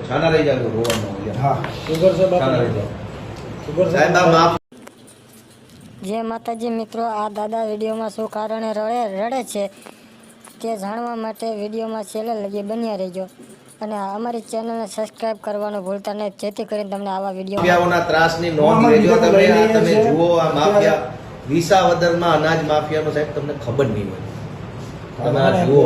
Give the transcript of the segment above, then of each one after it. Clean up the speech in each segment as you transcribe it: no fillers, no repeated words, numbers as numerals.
છાના રહી જાય રોવાનું. હા શુગર છે છાના રહી જાય. શુગર સાહેબ આ માફ. જય માતાજી મિત્રો, આ દાદા વિડીયોમાં શું કારણે રડે છે તે જાણવા માટે વિડીયોમાં છેલ્લે લગી બન્યા રહેજો અને અમારી ચેનલને સબસ્ક્રાઇબ કરવાનું ભૂલતા નહીં, જેથી કરીને તમને આવા વિડીયો માફિયાઓના ત્રાસની નોંધ લેજો. તમે જુઓ આ માફિયા વિસાવદરમાં અનાજ માફિયાનો સાહેબ તમને ખબર નહીં હોય. તમે આ જુઓ.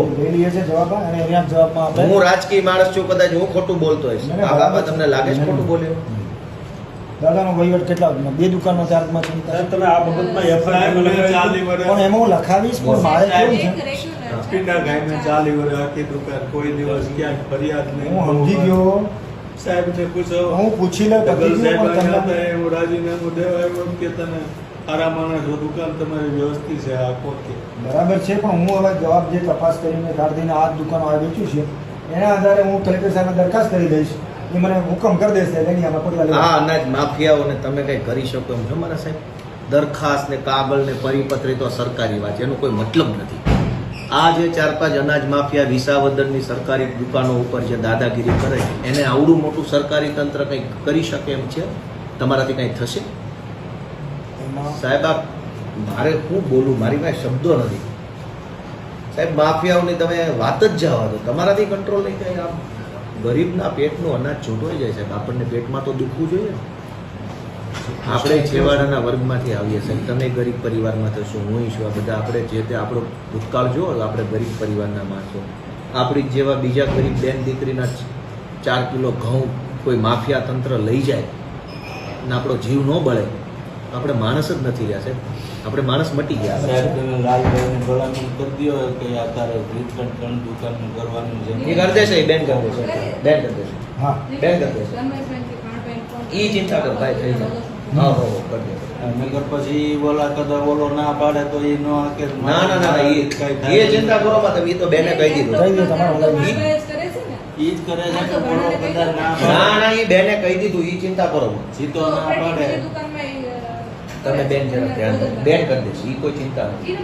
હું રાજકીય માણસ છું, કદાચ હું ખોટું બોલતો હોઈશ. આ બાબા તમને લાગે છે ખોટું બોલ્યો? દાદાનો વહીવટ કેટલા 2 દુકાનનો ચાર્જમાં છે તમે આ બાબતમાં એફઆઈઆર પણ એમાં હું લખાવીશ પણ મારે કેવું છે પીડા ગાયને 40 વર્ષ આખી દુકાન કોઈ દિવસ ક્યાંક ફરિયાદ નહીં. હું સમજી ગયો સાહેબ ને પૂછો, હું પૂછી લઉં ડબલ પછી સાહેબ પણ આવ્યા તમને હતા, એવું રાજીનામું દેવા આવ્યો કે તને સારા માણસ હો, દુકાન તમારી વ્યવસ્થિત છે આ ખોટી. બરાબર છે પણ હું હવે જવાબ જે તપાસ કરીને કાઢીને આ દુકાનો આ વેચ્યું છે એના આધારે હું કલેક્ટર સાહેબને દરખાસ્ત કરી દઈશ, એ મને હુકમ કરી દેશે એની આમાં પગલાં લેવા. આ અનાજ માફિયાઓને તમે કઈ કરી શકો એમ છો મારા સાહેબ? દરખાસ્ત ને કાગળ ને પરિપત્ર તો સરકારી વાત છે, એનો કોઈ મતલબ નથી. આ જે 4-5 અનાજ માફિયા વિસાવદરની સરકારી દુકાનો ઉપર જે દાદાગીરી કરે છે એને આવડું મોટું સરકારી તંત્ર કંઈક કરી શકે એમ છે? તમારાથી કંઈ થશે? સાહેબ આ મારે શું બોલું, મારી પાસે શબ્દો નથી સાહેબ. માફિયાઓની તમે વાત જ જવા દો, તમારાથી કંટ્રોલ નહીં થાય. આમ ગરીબના પેટનું અનાજ છૂટવાઈ જાય સાહેબ. આપણને પેટમાં તો દુખવું જોઈએ. આપણે છેવાડાના વર્ગમાંથી આવીએ સાહેબ. તમે ગરીબ પરિવારમાં થશો, હું છું, આ બધા આપણે જે તે આપણો ભૂતકાળ જુઓ, આપણે ગરીબ પરિવારના માણસો. આપણી જેવા બીજા ગરીબ બેન દીકરીના 4 કિલો ઘઉં કોઈ માફિયા તંત્ર લઈ જાય અને આપણો જીવ ન બળે, આપણે માણસ જ નથી રહ્યા સાહેબ. આપણે માણસ મટી ગયા. સાહેબ તમે લાલભાઈને ભલામણ કરી દો કે અત્યારે વિતરણ 3 દુકાનનું કરવાનું છે. એ કરી દેશે, એ બેન કરી દેશે, બેન કરી દેશે, હા બેન કરી દેશે. એ ચિંતા કર ભાઈ, થઈ જાય. હા હો કરી દેશે. નગર પછી ઓલા કદાચ ઓલો ના પાડે તો એ નો કે ના ના ના એ ચિંતા કરો મત. એ તો બેને કહી દીધું. કહી દો તમારે ઈ જ કરે છે કે ઓલો કદાચ ના ના પાડે. ના એ બેને કહી દીધું. એ ચિંતા કરો મત. જીતો ના પાડે. તમે બેન જરા ધ્યાન દો. બેન કરી દેશે. એ કોઈ ચિંતા નથી.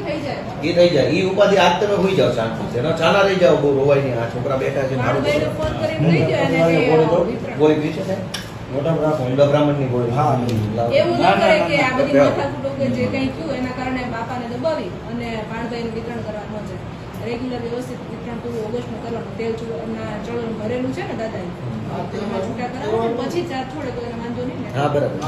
એ થઈ જાય. એ ઉપાધિ આજ તમે હોઈ જાઓ શાંતિ છે. છાના રહી જાઓ, બહુ રોવાય નહીં. આ છોકરા બેઠા છે, મારું ગોળી પી છે ને? મોટા બ્રાહ્મણની ગોળી. હા. એવું ન કરે કે આ બધી માથાકૂટો કે જે કંઈ થયું એના કારણે બાપાને દબાવી અને ભાણભાઈનું વિતરણ કરવા ન જાય. રેગ્યુલર વ્યવસ્થિત વિતરણ પૂરું ઓગસ્ટમાં કરવાનું. તેલ ચલણ ભરેલું છે ને દાદાએ, તેમાં છૂટા કરાવવાનું, પછી ચાર્જ છોડે તો એને વાંધો નહીં ને. હા બરાબર.